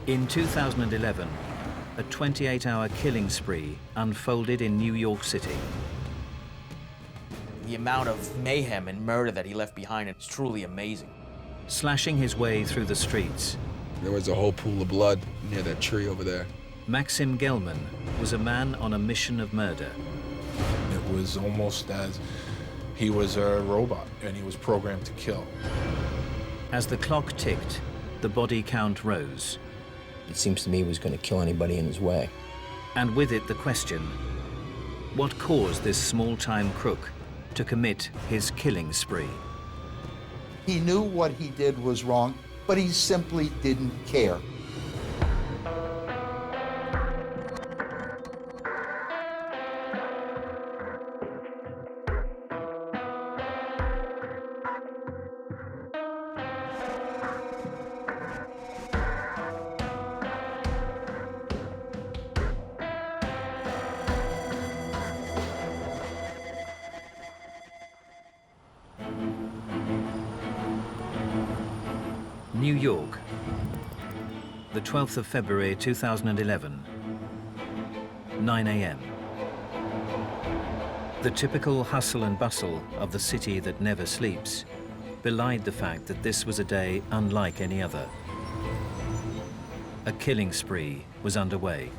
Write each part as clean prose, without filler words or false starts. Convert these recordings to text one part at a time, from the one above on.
In 2011, a 28-hour killing spree unfolded in New York City. The amount of mayhem and murder that he left behind is truly amazing. Slashing his way through the streets, There was a whole pool of blood near that tree over there. Maksim Gelman was a man on a mission of murder. It was almost as he was a robot and he was programmed to kill. As the clock ticked, the body count rose. It seems to me he was going to kill anybody in his way. And with it the question, what caused this small-time crook to commit his killing spree? He knew what he did was wrong, but he simply didn't care. New York, the 12th of February 2011, 9 a.m. The typical hustle and bustle of the city that never sleeps belied the fact that this was a day unlike any other. A killing spree was underway.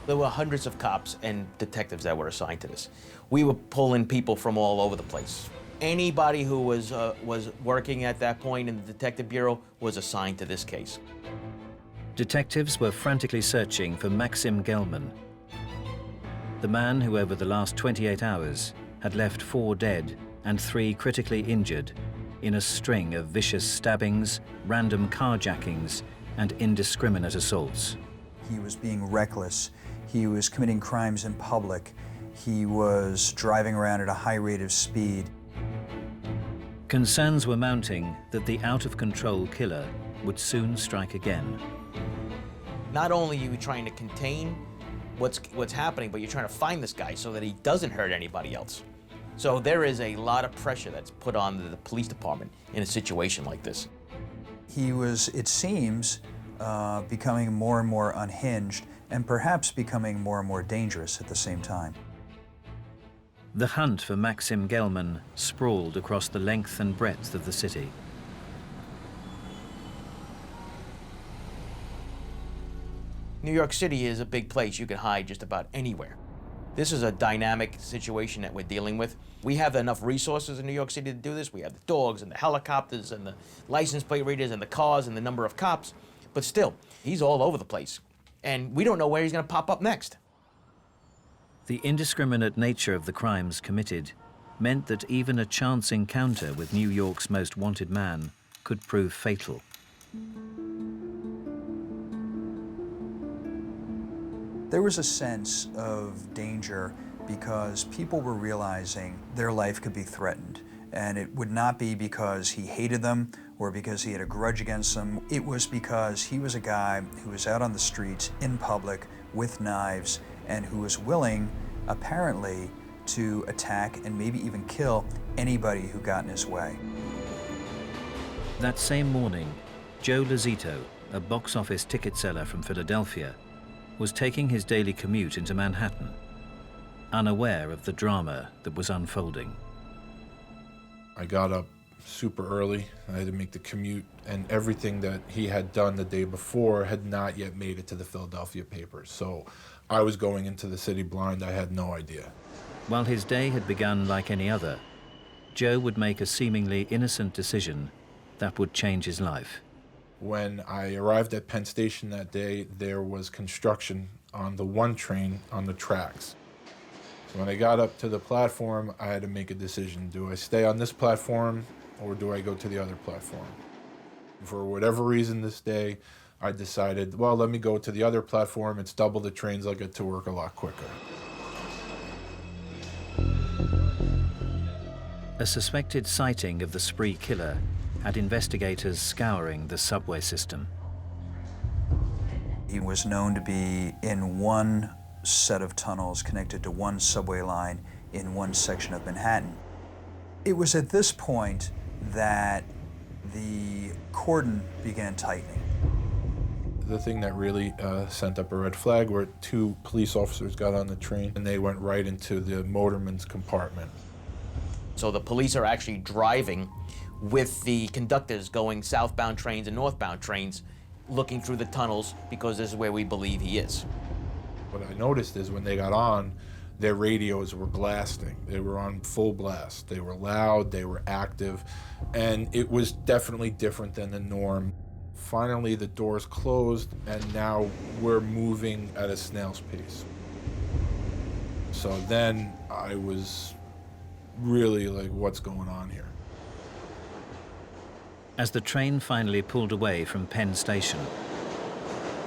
There were hundreds of cops and detectives that were assigned to this. We were pulling people from all over the place. Anybody who was working at that point in the Detective Bureau was assigned to this case. Detectives were frantically searching for Maksim Gelman, the man who over the last 28 hours had left 4 dead and 3 critically injured in a string of vicious stabbings, random carjackings, and indiscriminate assaults. He was being reckless. He was committing crimes in public. He was driving around at a high rate of speed. Concerns were mounting that the out-of-control killer would soon strike again. Not only are you trying to contain what's happening, but you're trying to find this guy so that he doesn't hurt anybody else. So there is a lot of pressure that's put on the police department in a situation like this. He was, it seems, becoming more and more unhinged and perhaps becoming more and more dangerous at the same time. The hunt for Maksim Gelman sprawled across the length and breadth of the city. New York City is a big place. You can hide just about anywhere. This is a dynamic situation that we're dealing with. We have enough resources in New York City to do this. We have the dogs and the helicopters and the license plate readers and the cars and the number of cops. But still, he's all over the place. And we don't know where he's going to pop up next. The indiscriminate nature of the crimes committed meant that even a chance encounter with New York's most wanted man could prove fatal. There was a sense of danger because people were realizing their life could be threatened. And it would not be because he hated them or because he had a grudge against them. It was because he was a guy who was out on the streets in public with knives and who was willing, apparently, to attack and maybe even kill anybody who got in his way. That same morning, Joe Lazito, a box office ticket seller from Philadelphia, was taking his daily commute into Manhattan, unaware of the drama that was unfolding. I got up super early. I had to make the commute, and everything that he had done the day before had not yet made it to the Philadelphia papers. So I was going into the city blind. I had no idea. While his day had begun like any other, Joe would make a seemingly innocent decision that would change his life. When I arrived at Penn Station that day, there was construction on the 1 train on the tracks. So when I got up to the platform, I had to make a decision. Do I stay on this platform or do I go to the other platform? For whatever reason this day, I decided, well, let me go to the other platform. It's double the trains. I'll get to work a lot quicker. A suspected sighting of the spree killer had investigators scouring the subway system. He was known to be in one set of tunnels connected to one subway line in one section of Manhattan. It was at this point that the cordon began tightening. The thing that really sent up a red flag were two police officers got on the train and they went right into the motorman's compartment. So the police are actually driving with the conductors going southbound trains and northbound trains, looking through the tunnels because this is where we believe he is. What I noticed is when they got on, their radios were blasting. They were on full blast. They were loud, they were active, and it was definitely different than the norm. Finally, the doors closed, and now we're moving at a snail's pace. So then I was really like, what's going on here? As the train finally pulled away from Penn Station,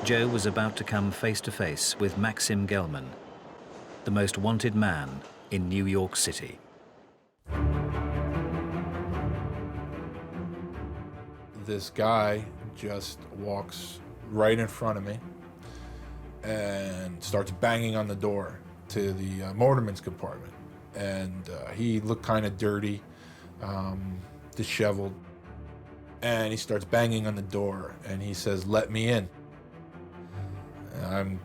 Joe was about to come face to face with Maksim Gelman, the most wanted man in New York City. This guy just walks right in front of me and starts banging on the door to the motorman's compartment. And he looked kind of dirty, disheveled. And he starts banging on the door and he says, "Let me in." And I'm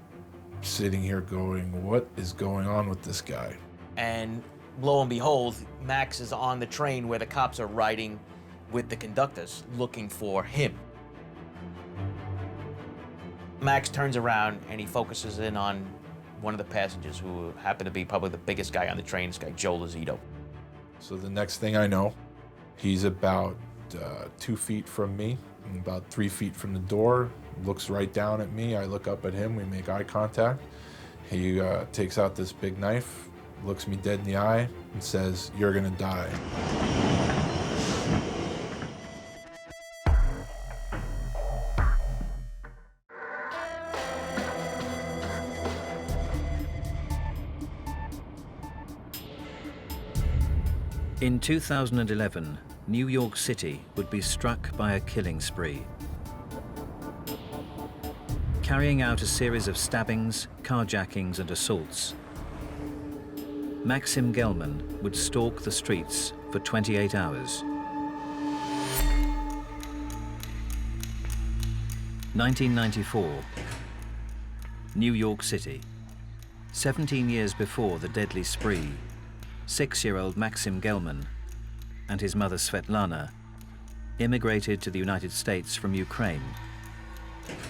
sitting here going, what is going on with this guy? And lo and behold, Max is on the train where the cops are riding with the conductors looking for him. Max turns around and he focuses in on one of the passengers who happened to be probably the biggest guy on the train, this guy Joe Lozito. So the next thing I know, he's about 2 feet from me and about 3 feet from the door, looks right down at me. I look up at him, we make eye contact. He takes out this big knife, looks me dead in the eye and says, "You're gonna die." In 2011, New York City would be struck by a killing spree. Carrying out a series of stabbings, carjackings and assaults, Maksim Gelman would stalk the streets for 28 hours. 1994, New York City. 17 years before the deadly spree, 6-year-old Maksim Gelman and his mother Svetlana immigrated to the United States from Ukraine,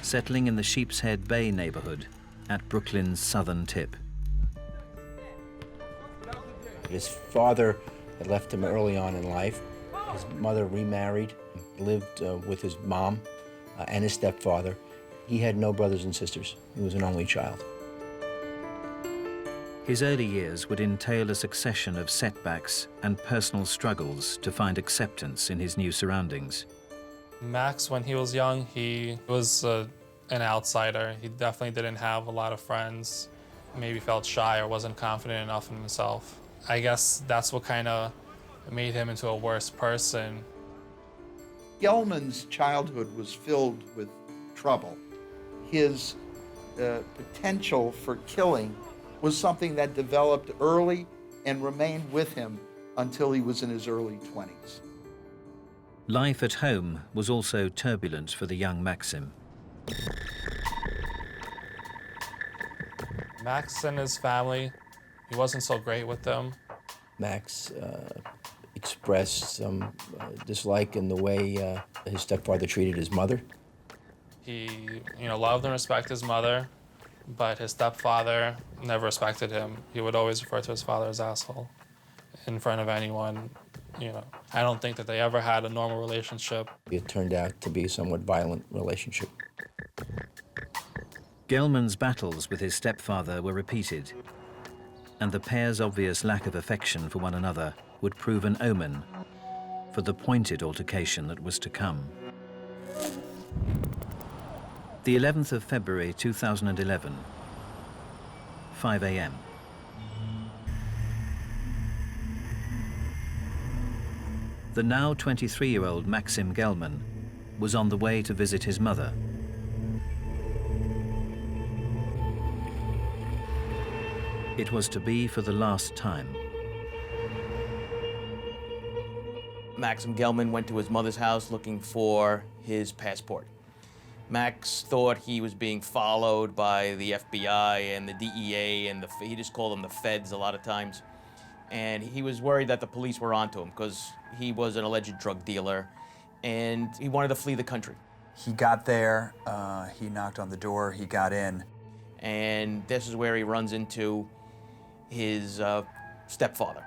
settling in the Sheepshead Bay neighborhood at Brooklyn's southern tip. His father had left him early on in life. His mother remarried, lived with his mom and his stepfather. He had no brothers and sisters. He was an only child. His early years would entail a succession of setbacks and personal struggles to find acceptance in his new surroundings. Max, when he was young, he was an outsider. He definitely didn't have a lot of friends, maybe felt shy or wasn't confident enough in himself. I guess that's what kind of made him into a worse person. Gelman's childhood was filled with trouble. His potential for killing was something that developed early and remained with him until he was in his early 20s. Life at home was also turbulent for the young Maksim. Max and his family, he wasn't so great with them. Max expressed some dislike in the way his stepfather treated his mother. He, loved and respected his mother, but his stepfather never respected him. He would always refer to his father as asshole in front of anyone. I don't think that they ever had a normal relationship. It turned out to be a somewhat violent relationship. Gelman's battles with his stepfather were repeated, and the pair's obvious lack of affection for one another would prove an omen for the pointed altercation that was to come. The 11th of February 2011, 5 a.m. The now 23-year-old Maksim Gelman was on the way to visit his mother. It was to be for the last time. Maksim Gelman went to his mother's house looking for his passport. Max thought he was being followed by the FBI and the DEA, and he just called them the feds a lot of times. And he was worried that the police were onto him because he was an alleged drug dealer, and he wanted to flee the country. He got there, he knocked on the door, he got in. And this is where he runs into his stepfather.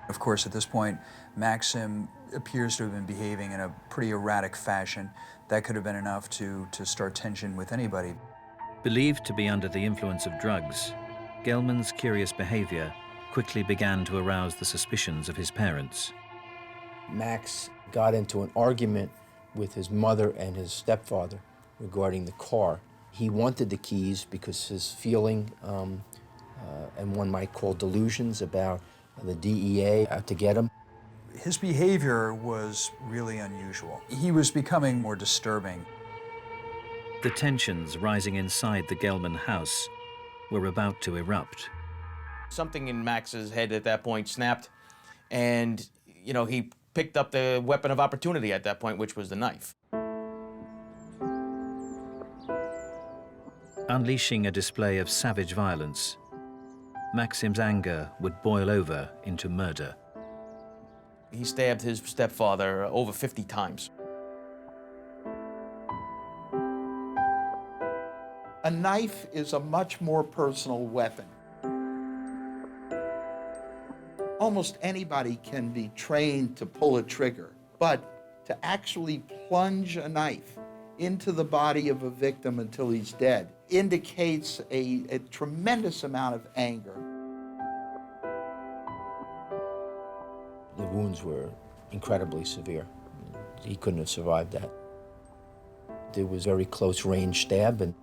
Of course, at this point, Maxim appears to have been behaving in a pretty erratic fashion. That could have been enough to start tension with anybody. Believed to be under the influence of drugs, Gelman's curious behavior quickly began to arouse the suspicions of his parents. Max got into an argument with his mother and his stepfather regarding the car. He wanted the keys because his feeling, and one might call delusions about the DEA out to get him. His behavior was really unusual. He was becoming more disturbing. The tensions rising inside the Gelman house were about to erupt. Something in Max's head at that point snapped, and, you know, he picked up the weapon of opportunity at that point, which was the knife. Unleashing a display of savage violence, Maxim's anger would boil over into murder. He stabbed his stepfather over 50 times. A knife is a much more personal weapon. Almost anybody can be trained to pull a trigger, but to actually plunge a knife into the body of a victim until he's dead indicates a tremendous amount of anger. The wounds were incredibly severe. He couldn't have survived that. There was very close range stab, and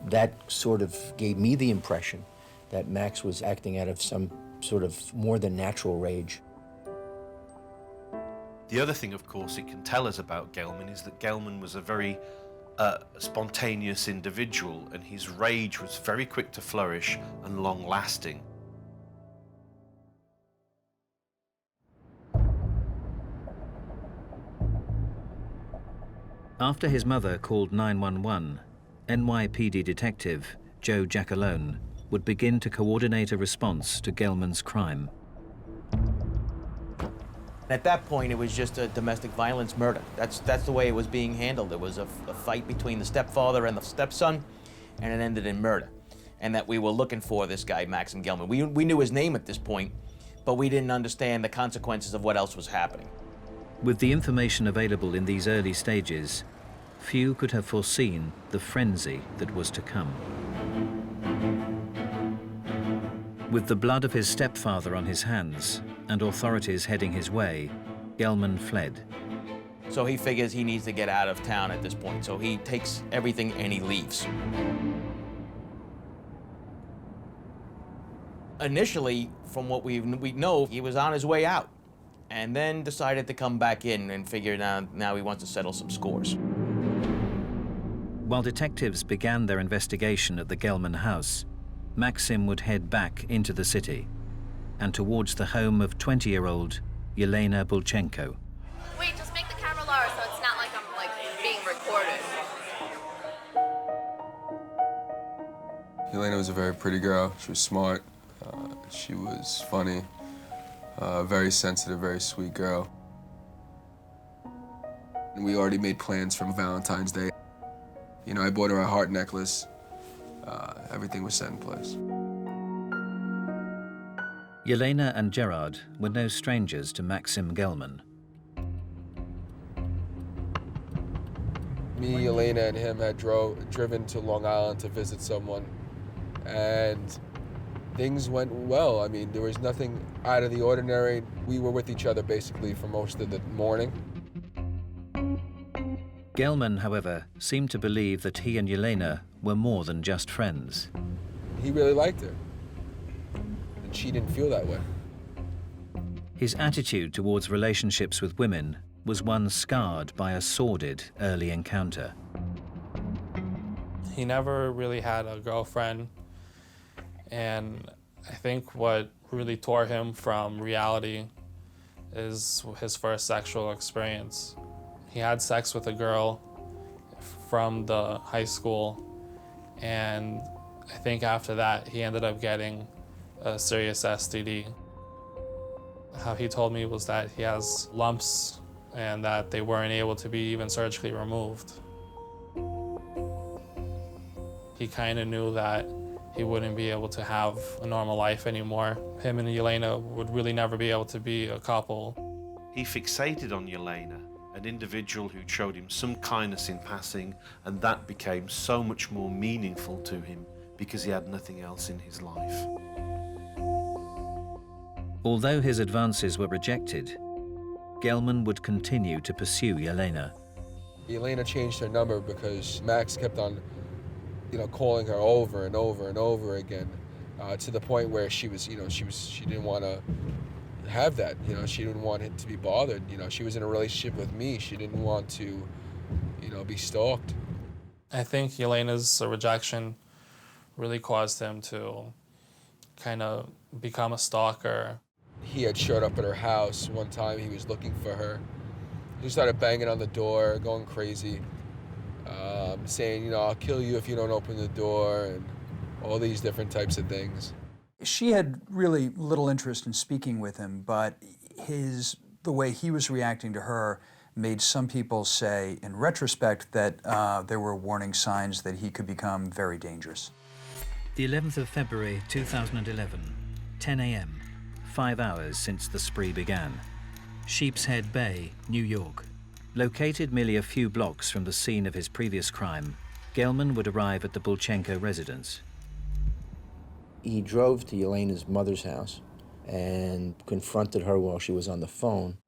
that sort of gave me the impression that Max was acting out of some sort of more than natural rage. The other thing, of course, it can tell us about Gelman is that Gelman was a very spontaneous individual, and his rage was very quick to flourish and long-lasting. After his mother called 911, NYPD detective Joe Giacalone would begin to coordinate a response to Gelman's crime. At that point, it was just a domestic violence murder. That's the way it was being handled. There was a fight between the stepfather and the stepson, and it ended in murder. And that we were looking for this guy, Maksim Gelman. We knew his name at this point, but we didn't understand the consequences of what else was happening. With the information available in these early stages, few could have foreseen the frenzy that was to come. With the blood of his stepfather on his hands and authorities heading his way, Gelman fled. So he figures he needs to get out of town at this point, so he takes everything and he leaves. Initially, from what we know, he was on his way out, and then decided to come back in and figure now he wants to settle some scores. While detectives began their investigation at the Gelman house, Maksim would head back into the city and towards the home of 20-year-old Yelena Bulchenko. Wait, just make the camera lower so it's not like I'm being recorded. Yelena was a very pretty girl. She was smart. She was funny. Very sensitive, very sweet girl. And we already made plans for Valentine's Day. You know, I bought her a heart necklace. Everything was set in place. Yelena and Gerard were no strangers to Maksim Gelman. Me, Yelena, and him had driven to Long Island to visit someone, and things went well. I mean, there was nothing out of the ordinary. We were with each other basically for most of the morning. Gelman, however, seemed to believe that he and Yelena were more than just friends. He really liked her, and she didn't feel that way. His attitude towards relationships with women was one scarred by a sordid early encounter. He never really had a girlfriend, and I think what really tore him from reality is his first sexual experience. He had sex with a girl from the high school, and I think after that he ended up getting a serious STD. How he told me was that he has lumps and that they weren't able to be even surgically removed. He kind of knew that he wouldn't be able to have a normal life anymore. Him and Yelena would really never be able to be a couple. He fixated on Yelena, an individual who showed him some kindness in passing, and that became so much more meaningful to him because he had nothing else in his life. Although his advances were rejected, Gelman would continue to pursue Yelena. Yelena changed her number because Max kept on, calling her over and over and over again, to the point where she didn't want to have that. She didn't want it to be bothered. She was in a relationship with me. She didn't want to, be stalked. I think Yelena's rejection really caused him to kind of become a stalker. He had showed up at her house one time. He was looking for her. He started banging on the door, going crazy, saying, I'll kill you if you don't open the door, and all these different types of things. She had really little interest in speaking with him, but the way he was reacting to her made some people say, in retrospect, that there were warning signs that he could become very dangerous. The 11th of February 2011, 10 a.m., 5 hours since the spree began. Sheepshead Bay, New York. Located merely a few blocks from the scene of his previous crime, Gelman would arrive at the Bulchenkos residence. He drove to Yelena's mother's house and confronted her while she was on the phone.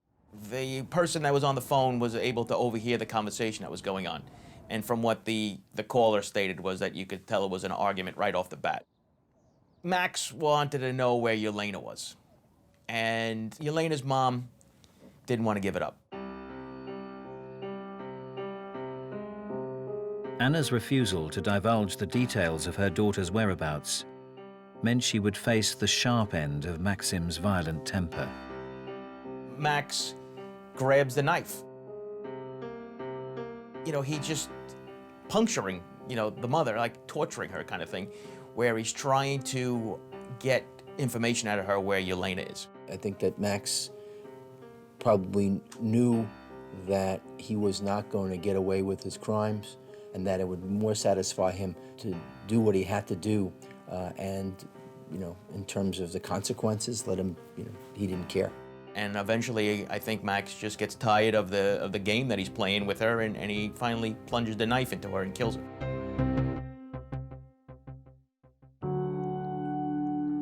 The person that was on the phone was able to overhear the conversation that was going on. And from what the caller stated was that you could tell it was an argument right off the bat. Max wanted to know where Yelena was. And Yelena's mom didn't want to give it up. Anna's refusal to divulge the details of her daughter's whereabouts meant she would face the sharp end of Maksim's violent temper. Max grabs the knife. He just puncturing, the mother, like torturing her kind of thing, where he's trying to get information out of her where Yelena is. I think that Max probably knew that he was not going to get away with his crimes and that it would more satisfy him to do what he had to do and, in terms of the consequences, let him, he didn't care. And eventually, I think Max just gets tired of the game that he's playing with her, and he finally plunges the knife into her and kills her.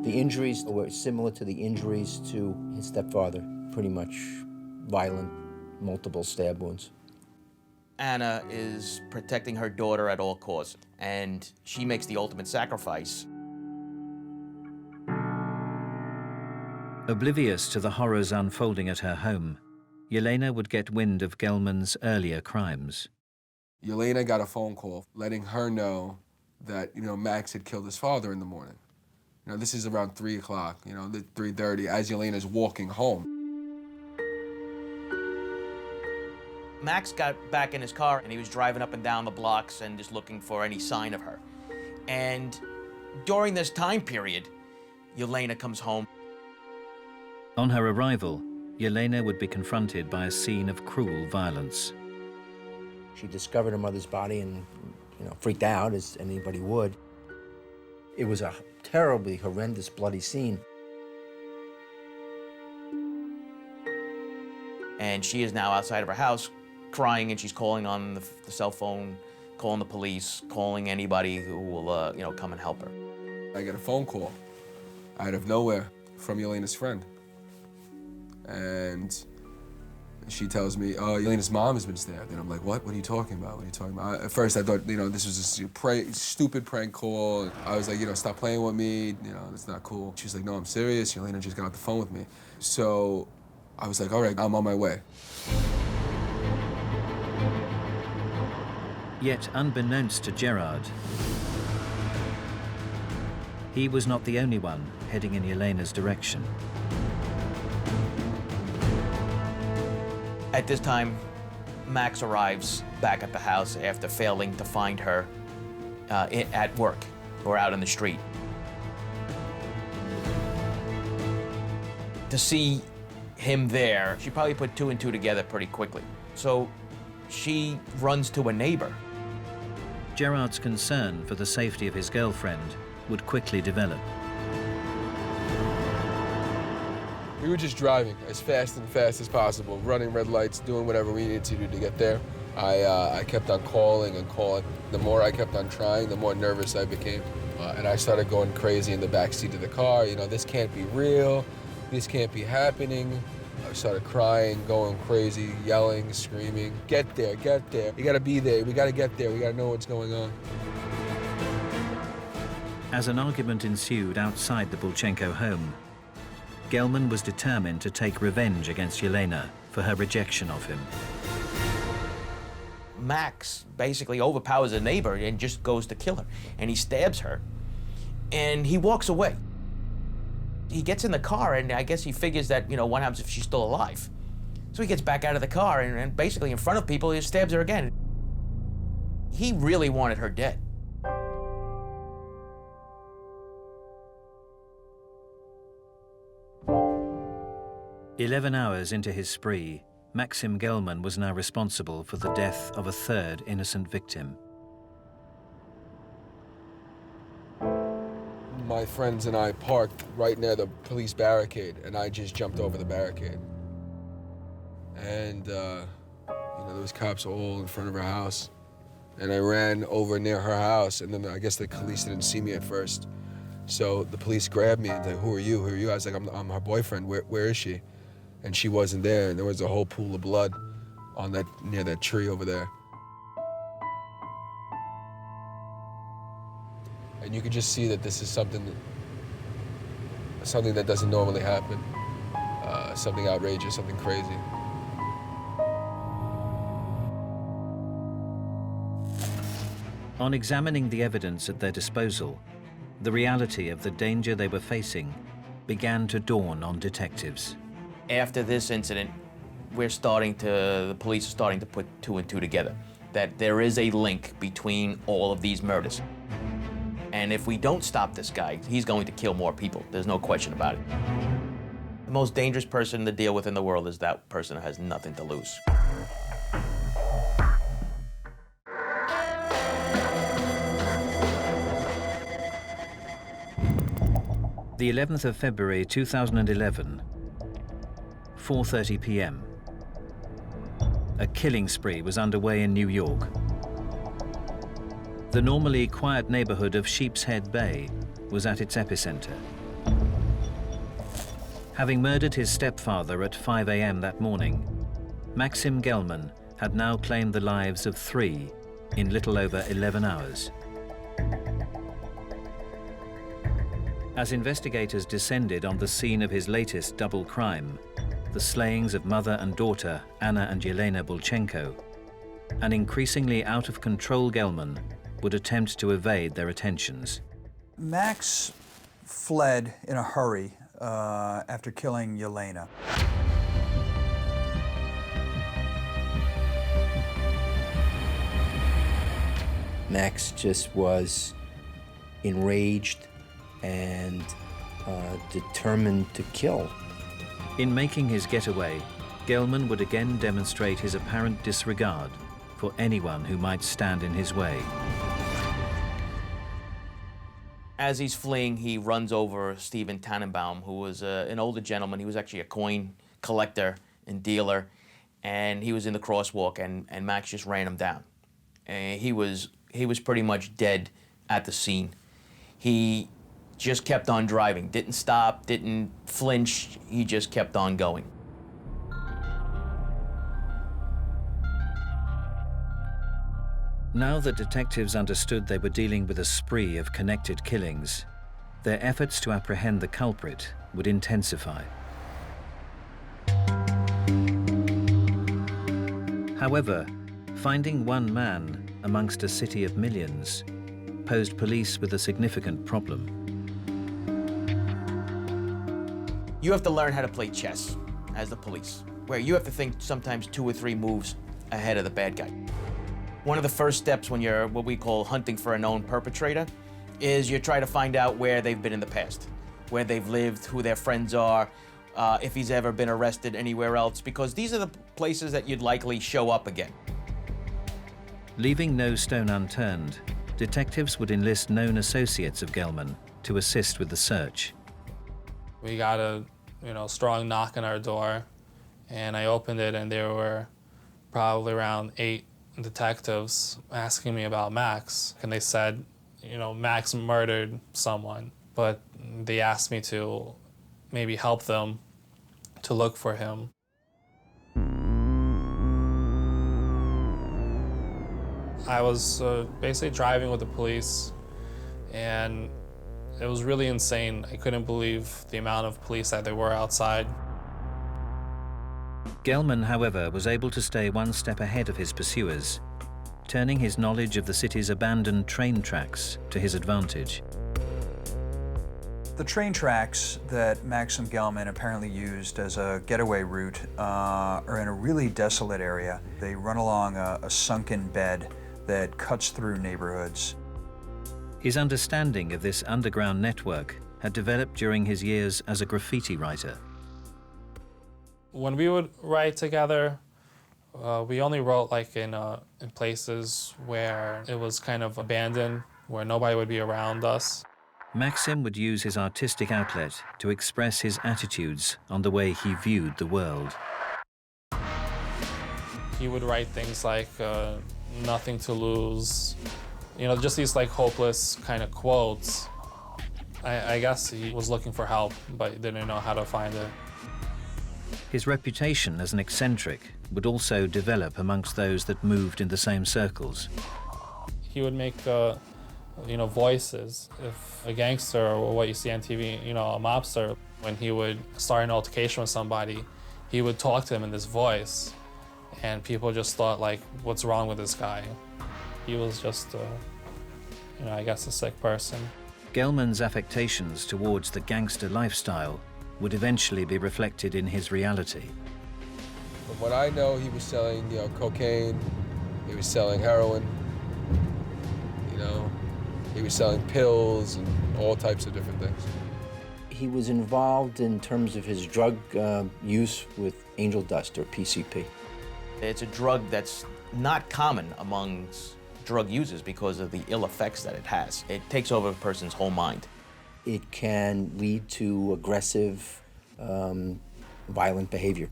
The injuries were similar to the injuries to his stepfather, pretty much violent, multiple stab wounds. Anna is protecting her daughter at all costs, and she makes the ultimate sacrifice. Oblivious to the horrors unfolding at her home, Yelena would get wind of Gelman's earlier crimes. Yelena got a phone call letting her know that, Max had killed his father in the morning. This is around 3 o'clock, 3:30, as Yelena's walking home. Max got back in his car, and he was driving up and down the blocks and just looking for any sign of her. And during this time period, Yelena comes home. On her arrival, Yelena would be confronted by a scene of cruel violence. She discovered her mother's body and, freaked out, as anybody would. It was a terribly horrendous, bloody scene. And she is now outside of her house crying, and she's calling on the cell phone, calling the police, calling anybody who will, come and help her. I get a phone call out of nowhere from Yelena's friend. And she tells me, oh, Yelena's mom has been stabbed. And I'm like, what? What are you talking about? What are you talking about? At first, I thought, this was a stupid prank call. I was like, stop playing with me. It's not cool. She was like, no, I'm serious. Yelena just got off the phone with me. So I was like, all right, I'm on my way. Yet, unbeknownst to Gerard, he was not the only one heading in Yelena's direction. At this time, Max arrives back at the house after failing to find her at work or out in the street. To see him there, she probably put two and two together pretty quickly. So she runs to a neighbor. Gerard's concern for the safety of his girlfriend would quickly develop. We were just driving as fast as possible, running red lights, doing whatever we needed to do to get there. I kept on calling and calling. The more I kept on trying, the more nervous I became. And I started going crazy in the back seat of the car. You know, this can't be real. This can't be happening. I started crying, going crazy, yelling, screaming. Get there, get there. You gotta be there. We gotta get there. We gotta know what's going on. As an argument ensued outside the Bulchenko home, Gelman was determined to take revenge against Yelena for her rejection of him. Max basically overpowers a neighbor and just goes to kill her. And he stabs her, and he walks away. He gets in the car, and I guess he figures that, you know, what happens if she's still alive? So he gets back out of the car, and basically in front of people, he stabs her again. He really wanted her dead. "11 hours into his spree, Maksim Gelman was now responsible for the death of a third innocent victim. My friends and I parked right near the police barricade, and I just jumped over the barricade. And, you know, there was cops all in front of her house. And I ran over near her house, and then I guess the police didn't see me at first. So the police grabbed me and said, who are you? Who are you? I was like, I'm her boyfriend. Where is she? And she wasn't there, and there was a whole pool of blood on that, near that tree over there. And you could just see that this is something that doesn't normally happen. Something outrageous, something crazy. On examining the evidence at their disposal, the reality of the danger they were facing began to dawn on detectives. After this incident, the police are starting to put two and two together, that there is a link between all of these murders. And if we don't stop this guy, he's going to kill more people. There's no question about it. The most dangerous person to deal with in the world is that person who has nothing to lose. The 11th of February 2011, 4:30 p.m. A killing spree was underway in New York. The normally quiet neighborhood of Sheepshead Bay was at its epicenter. Having murdered his stepfather at 5 a.m. that morning, Maksim Gelman had now claimed the lives of 3 in little over 11 hours. As investigators descended on the scene of his latest double crime, the slayings of mother and daughter Anna and Yelena Bulchenko, an increasingly out-of-control Gelman would attempt to evade their attentions. Max fled in a hurry after killing Yelena. Max just was enraged and determined to kill. In making his getaway, Gelman would again demonstrate his apparent disregard for anyone who might stand in his way. As he's fleeing, he runs over Stephen Tannenbaum, who was an older gentleman. He was actually a coin collector and dealer, and he was in the crosswalk, and Max just ran him down. And he was pretty much dead at the scene. He just kept on driving, didn't stop, didn't flinch, he just kept on going. Now that detectives understood they were dealing with a spree of connected killings, their efforts to apprehend the culprit would intensify. However, finding one man amongst a city of millions posed police with a significant problem. You have to learn how to play chess as the police, where you have to think sometimes 2 or 3 moves ahead of the bad guy. One of the first steps when you're what we call hunting for a known perpetrator is you try to find out where they've been in the past, where they've lived, who their friends are, if he's ever been arrested anywhere else, because these are the places that you'd likely show up again. Leaving no stone unturned, detectives would enlist known associates of Gelman to assist with the search. We got a strong knock on our door, and I opened it, and there were probably around 8 detectives asking me about Max. And they said, Max murdered someone, but they asked me to maybe help them to look for him. I was basically driving with the police, and it was really insane. I couldn't believe the amount of police that there were outside. Gelman, however, was able to stay one step ahead of his pursuers, turning his knowledge of the city's abandoned train tracks to his advantage. The train tracks that Maksim Gelman apparently used as a getaway route are in a really desolate area. They run along a sunken bed that cuts through neighborhoods. His understanding of this underground network had developed during his years as a graffiti writer. When we would write together, we only wrote in places where it was kind of abandoned, where nobody would be around us. Maksim would use his artistic outlet to express his attitudes on the way he viewed the world. He would write things like, nothing to lose, just these hopeless kind of quotes. I guess he was looking for help, but didn't know how to find it. His reputation as an eccentric would also develop amongst those that moved in the same circles. He would make, voices. If a gangster or what you see on TV, a mobster, when he would start an altercation with somebody, he would talk to him in this voice, and people just thought, what's wrong with this guy? He was just, I guess, a sick person. Gelman's affectations towards the gangster lifestyle would eventually be reflected in his reality. From what I know, he was selling, cocaine, he was selling heroin, he was selling pills and all types of different things. He was involved in terms of his drug use with angel dust, or PCP. It's a drug that's not common amongst drug users because of the ill effects that it has. It takes over a person's whole mind. It can lead to aggressive, violent behavior.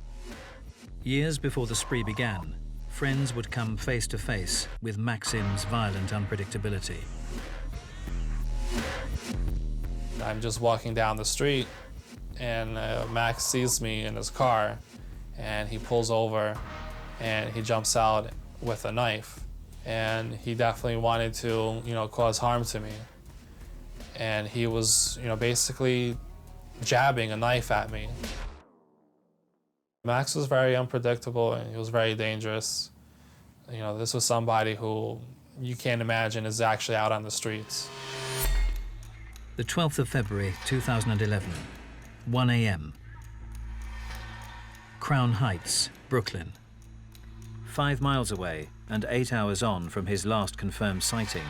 Years before the spree began, friends would come face to face with Maksim's violent unpredictability. I'm just walking down the street, and Max sees me in his car, and he pulls over, and he jumps out with a knife. And he definitely wanted to, cause harm to me. And he was, basically jabbing a knife at me. Max was very unpredictable, and he was very dangerous. This was somebody who you can't imagine is actually out on the streets. The 12th of February, 2011, 1 a.m. Crown Heights, Brooklyn. 5 miles away and 8 hours on from his last confirmed sighting,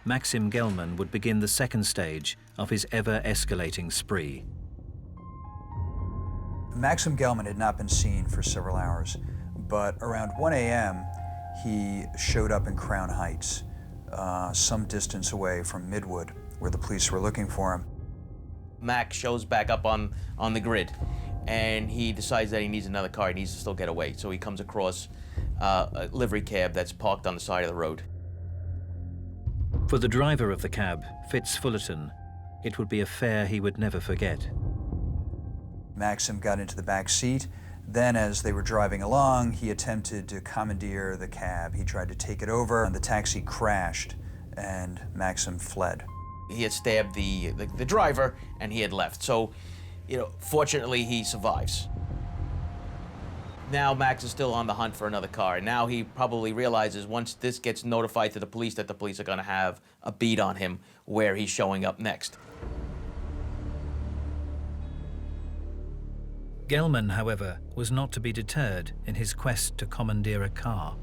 Maksim Gelman would begin the second stage of his ever-escalating spree. Maksim Gelman had not been seen for several hours, but around 1 a.m., he showed up in Crown Heights, some distance away from Midwood, where the police were looking for him. Max shows back up on the grid, and he decides that he needs another car. He needs to still get away, so he comes across a livery cab that's parked on the side of the road. For the driver of the cab, Fitz Fullerton, it would be a fare he would never forget. Maksim got into the back seat. Then, as they were driving along, he attempted to commandeer the cab. He tried to take it over, and the taxi crashed, and Maksim fled. He had stabbed the driver, and he had left. So, fortunately, he survives. Now Max is still on the hunt for another car, and now he probably realizes once this gets notified to the police that the police are going to have a beat on him where he's showing up next. Gelman, however, was not to be deterred in his quest to commandeer a car.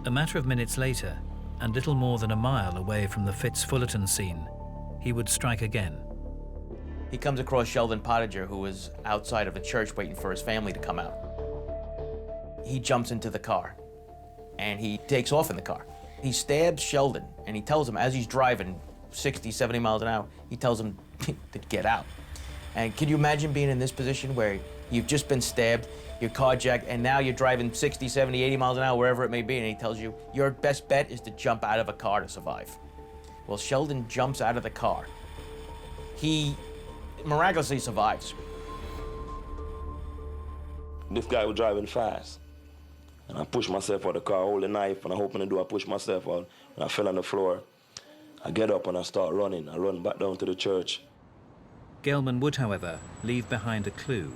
A matter of minutes later, and little more than a mile away from the Fitz-Fullerton scene, he would strike again. He comes across Sheldon Pottinger, who was outside of a church waiting for his family to come out. He jumps into the car, and he takes off in the car. He stabs Sheldon, and he tells him, as he's driving 60, 70 miles an hour, he tells him to get out. And can you imagine being in this position where you've just been stabbed, you're carjacked, and now you're driving 60, 70, 80 miles an hour, wherever it may be, and he tells you, your best bet is to jump out of a car to survive. Well, Sheldon jumps out of the car. He miraculously survives. This guy was driving fast, and I pushed myself out of the car, hold the knife, and I open the door, I push myself out, and I fell on the floor. I get up and I start running. I run back down to the church. Gelman would, however, leave behind a clue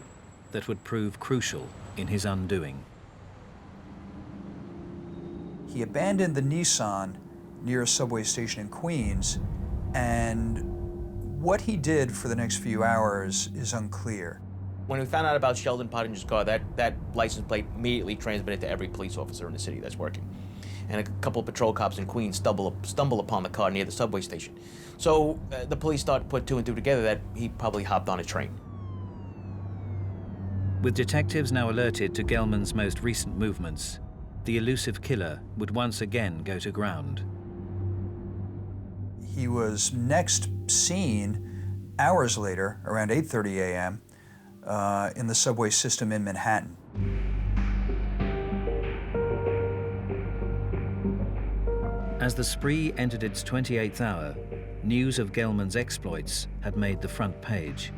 that would prove crucial in his undoing. He abandoned the Nissan near a subway station in Queens, and what he did for the next few hours is unclear. When we found out about Sheldon Pottinger's car, that license plate immediately transmitted to every police officer in the city that's working. And a couple of patrol cops in Queens stumble upon the car near the subway station. So the police start to put two and two together that he probably hopped on a train. With detectives now alerted to Gelman's most recent movements, the elusive killer would once again go to ground. He was next seen hours later, around 8:30 a.m., in the subway system in Manhattan. As the spree entered its 28th hour, news of Gelman's exploits had made the front page.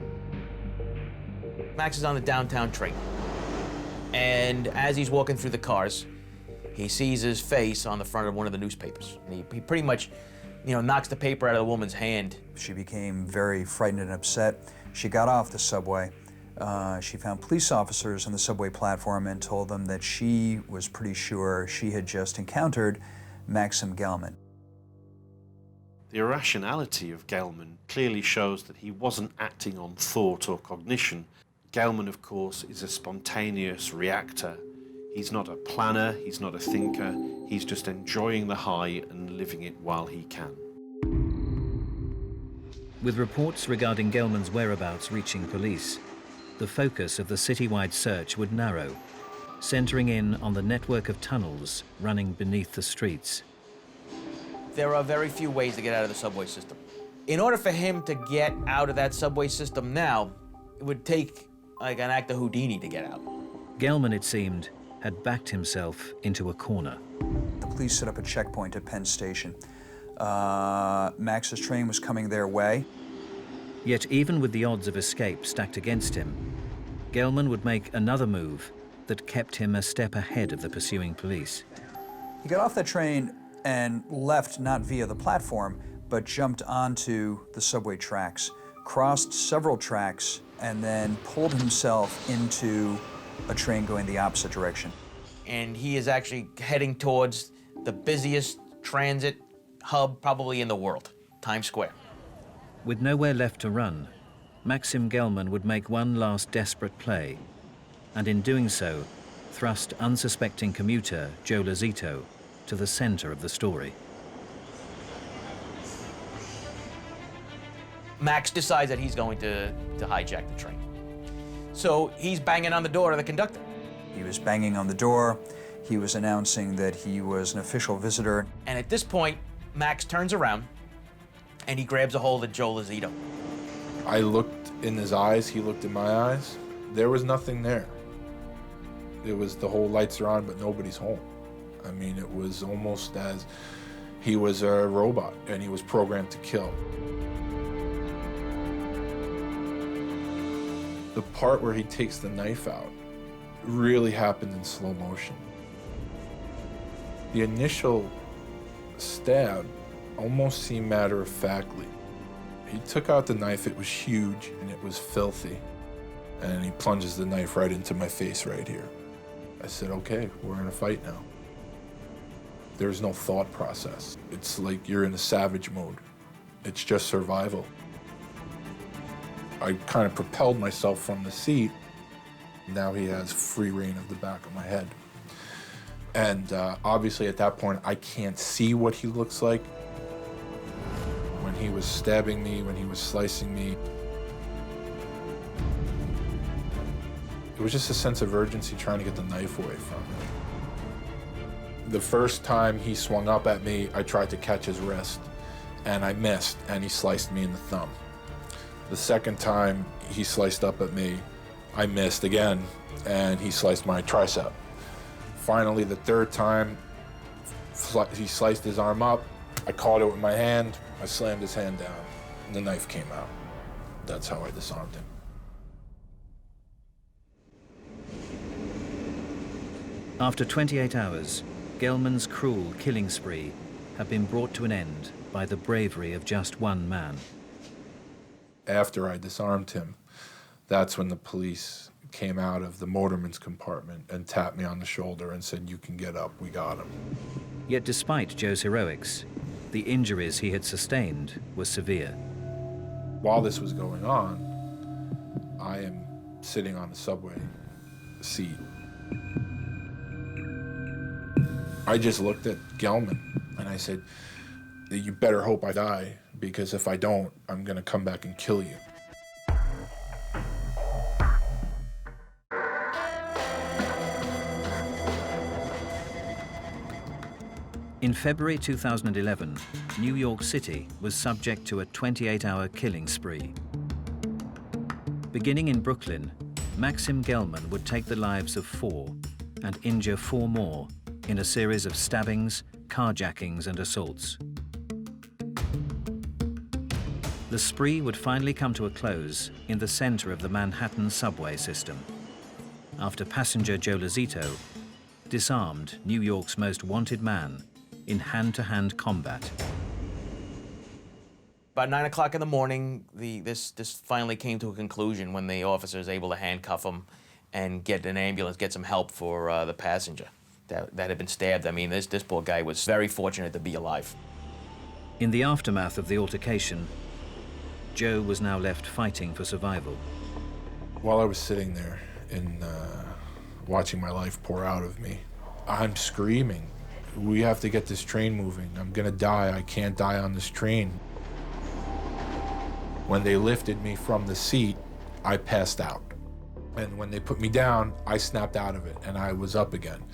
Max is on the downtown train, and as he's walking through the cars, he sees his face on the front of one of the newspapers. And he pretty much, knocks the paper out of the woman's hand. She became very frightened and upset. She got off the subway. She found police officers on the subway platform and told them that she was pretty sure she had just encountered Maksim Gelman. The irrationality of Gelman clearly shows that he wasn't acting on thought or cognition. Gelman, of course, is a spontaneous reactor. He's not a planner, he's not a thinker, he's just enjoying the high and living it while he can. With reports regarding Gelman's whereabouts reaching police, the focus of the citywide search would narrow, centering in on the network of tunnels running beneath the streets. There are very few ways to get out of the subway system. In order for him to get out of that subway system now, it would take like an act of Houdini to get out. Gelman, it seemed, had backed himself into a corner. The police set up a checkpoint at Penn Station. Max's train was coming their way. Yet even with the odds of escape stacked against him, Gelman would make another move that kept him a step ahead of the pursuing police. He got off that train and left not via the platform, but jumped onto the subway tracks, crossed several tracks, and then pulled himself into a train going the opposite direction. And he is actually heading towards the busiest transit hub probably in the world, Times Square. With nowhere left to run, Maksim Gelman would make one last desperate play, and in doing so, thrust unsuspecting commuter Joe Lazito to the center of the story. Max decides that he's going to hijack the train. So he's banging on the door of the conductor. He was banging on the door. He was announcing that he was an official visitor. And at this point, Max turns around and he grabs a hold of Joe Lazito. I looked in his eyes, he looked in my eyes. There was nothing there. It was the whole lights are on, but nobody's home. I mean, it was almost as he was a robot and he was programmed to kill. The part where he takes the knife out really happened in slow motion. The initial stab almost seemed matter-of-factly. He took out the knife, it was huge and it was filthy. And he plunges the knife right into my face right here. I said, okay, we're in a fight now. There's no thought process. It's like you're in a savage mode. It's just survival. I kind of propelled myself from the seat. Now he has free reign of the back of my head. And obviously at that point, I can't see what he looks like. When he was stabbing me, when he was slicing me, it was just a sense of urgency trying to get the knife away from me. The first time he swung up at me, I tried to catch his wrist, and I missed, and he sliced me in the thumb. The second time he sliced up at me, I missed again, and he sliced my tricep. Finally, the third time, he sliced his arm up. I caught it with my hand. I slammed his hand down, and the knife came out. That's how I disarmed him. After 28 hours, Gelman's cruel killing spree had been brought to an end by the bravery of just one man. After I disarmed him, that's when the police came out of the motorman's compartment and tapped me on the shoulder and said, "You can get up, we got him." Yet despite Joe's heroics, the injuries he had sustained were severe. While this was going on, I am sitting on the subway seat. I just looked at Gelman and I said, "You better hope I die, because if I don't, I'm gonna come back and kill you." In February 2011, New York City was subject to a 28-hour killing spree. Beginning in Brooklyn, Maksim Gelman would take the lives of 4 and injure 4 more in a series of stabbings, carjackings, and assaults. The spree would finally come to a close in the center of the Manhattan subway system, after passenger Joe Lazito disarmed New York's most wanted man in hand-to-hand combat. About 9 o'clock in the morning, this finally came to a conclusion when the officer was able to handcuff him and get an ambulance, get some help for the passenger that had been stabbed. I mean, this poor guy was very fortunate to be alive. In the aftermath of the altercation, Joe was now left fighting for survival. While I was sitting there and watching my life pour out of me, I'm screaming, "We have to get this train moving. I'm gonna die. I can't die on this train." When they lifted me from the seat, I passed out. And when they put me down, I snapped out of it and I was up again.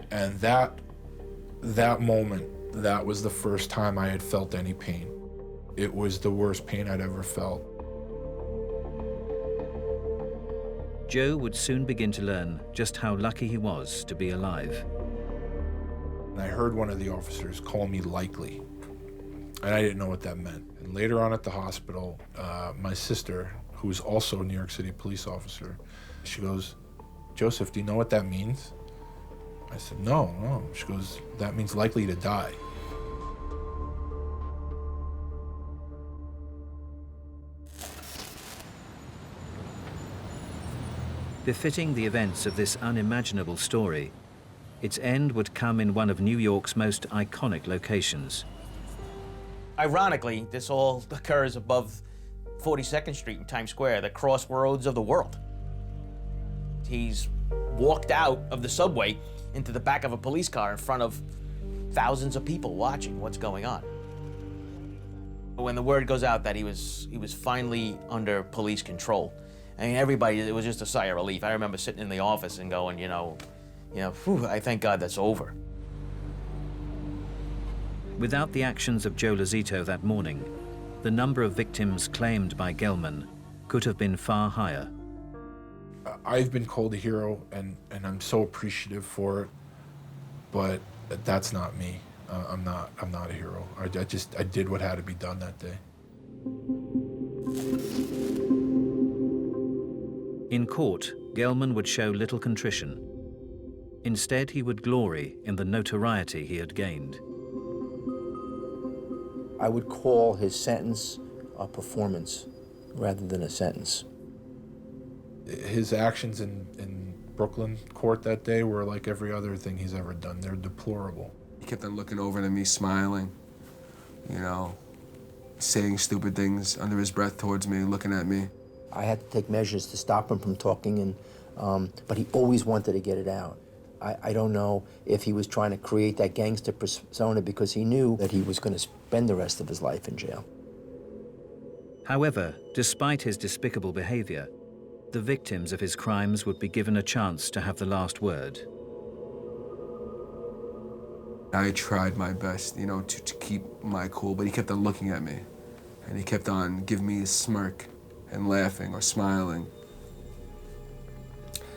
And that moment, that was the first time I had felt any pain. It was the worst pain I'd ever felt. Joe would soon begin to learn just how lucky he was to be alive. And I heard one of the officers call me likely, and I didn't know what that meant. And later on at the hospital, my sister, who's also a New York City police officer, she goes, "Joseph, do you know what that means?" I said, no. She goes, "That means likely to die." Befitting the events of this unimaginable story, its end would come in one of New York's most iconic locations. Ironically, this all occurs above 42nd Street in Times Square, the crossroads of the world. He's walked out of the subway into the back of a police car in front of thousands of people watching what's going on. When the word goes out that he was finally under police control, I mean, everybody, it was just a sigh of relief. I remember sitting in the office and going, whew, I thank God that's over. Without the actions of Joe Lazito that morning, the number of victims claimed by Gelman could have been far higher. I've been called a hero, and I'm so appreciative for it, but that's not me. I'm not a hero. I did what had to be done that day. In court, Gelman would show little contrition. Instead, he would glory in the notoriety he had gained. I would call his sentence a performance rather than a sentence. His actions in Brooklyn court that day were like every other thing he's ever done. They're deplorable. He kept on looking over to me, smiling, saying stupid things under his breath towards me, looking at me. I had to take measures to stop him from talking, and but he always wanted to get it out. I don't know if he was trying to create that gangster persona because he knew that he was going to spend the rest of his life in jail. However, despite his despicable behavior, the victims of his crimes would be given a chance to have the last word. I tried my best, you know, to keep my cool, but he kept on looking at me. And he kept on giving me a smirk and laughing or smiling.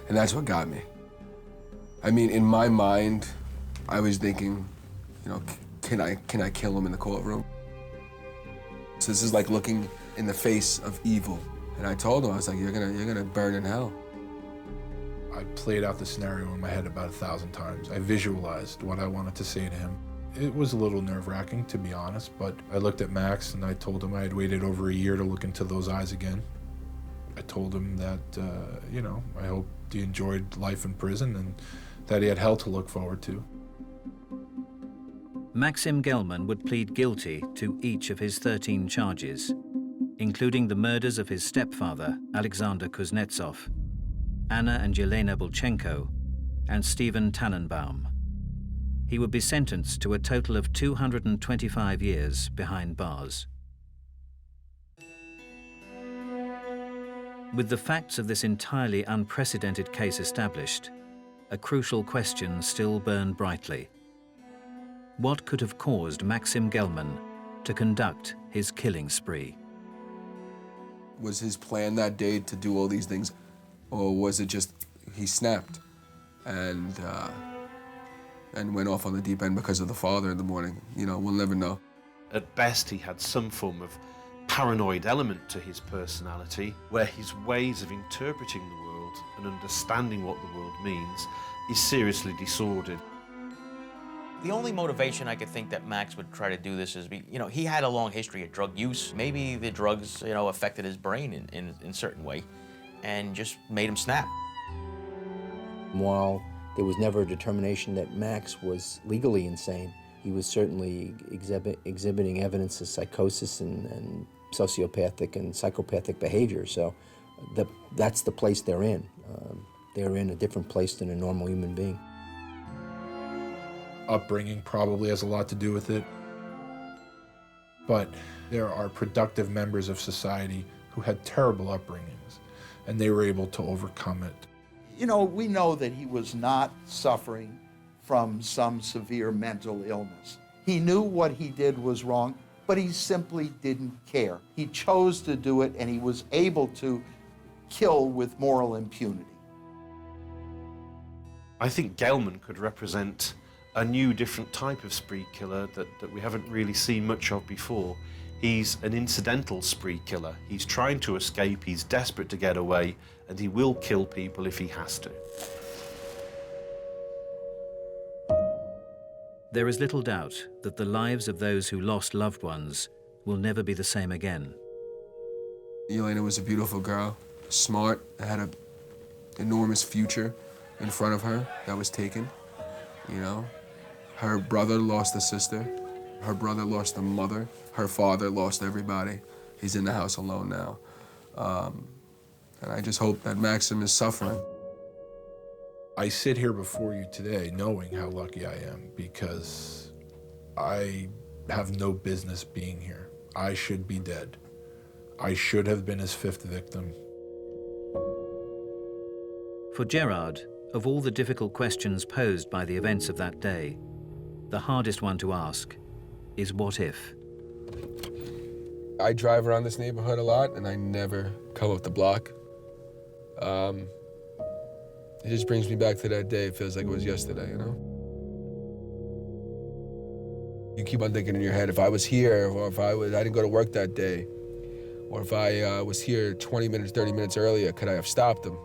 And that's what got me. I mean, in my mind, I was thinking, you know, can I kill him in the courtroom? So this is like looking in the face of evil. And I told him, I was like, you're gonna burn in hell. I played out the scenario in my head about 1,000 times. I visualized what I wanted to say to him. It was a little nerve-wracking, to be honest, but I looked at Max and I told him I had waited over a year to look into those eyes again. I told him that, you know, I hoped he enjoyed life in prison and that he had hell to look forward to. Maksim Gelman would plead guilty to each of his 13 charges, including the murders of his stepfather, Alexander Kuznetsov, Anna and Yelena Bulchenko, and Stephen Tannenbaum. He would be sentenced to a total of 225 years behind bars. With the facts of this entirely unprecedented case established, a crucial question still burned brightly. What could have caused Maksim Gelman to conduct his killing spree? Was his plan that day to do all these things, or was it just he snapped and went off on the deep end because of the father in the morning? You know, we'll never know. At best, he had some form of paranoid element to his personality, where his ways of interpreting the world and understanding what the world means is seriously disordered. The only motivation I could think that Max would try to do this is, you know, he had a long history of drug use. Maybe the drugs, you know, affected his brain in a certain way and just made him snap. While there was never a determination that Max was legally insane, he was certainly exhibiting evidence of psychosis and sociopathic and psychopathic behavior. So that's the place they're in. They're in a different place than a normal human being. Upbringing probably has a lot to do with it. But there are productive members of society who had terrible upbringings, and they were able to overcome it. You know, we know that he was not suffering from some severe mental illness. He knew what he did was wrong, but he simply didn't care. He chose to do it, and he was able to kill with moral impunity. I think Gelman could represent a new, different type of spree killer that we haven't really seen much of before. He's an incidental spree killer. He's trying to escape, he's desperate to get away, and he will kill people if he has to. There is little doubt that the lives of those who lost loved ones will never be the same again. Yelena was a beautiful girl, smart, had an enormous future in front of her that was taken, you know. Her brother lost a sister, her brother lost a mother, her father lost everybody. He's in the house alone now. And I just hope that Maksim is suffering. I sit here before you today knowing how lucky I am because I have no business being here. I should be dead. I should have been his fifth victim. For Gerard, of all the difficult questions posed by the events of that day, the hardest one to ask is what if? I drive around this neighborhood a lot and I never come up the block. It just brings me back to that day. It feels like it was yesterday, you know? You keep on thinking in your head, if I was here, or if I didn't go to work that day, or if I was here 20 minutes, 30 minutes earlier, could I have stopped him?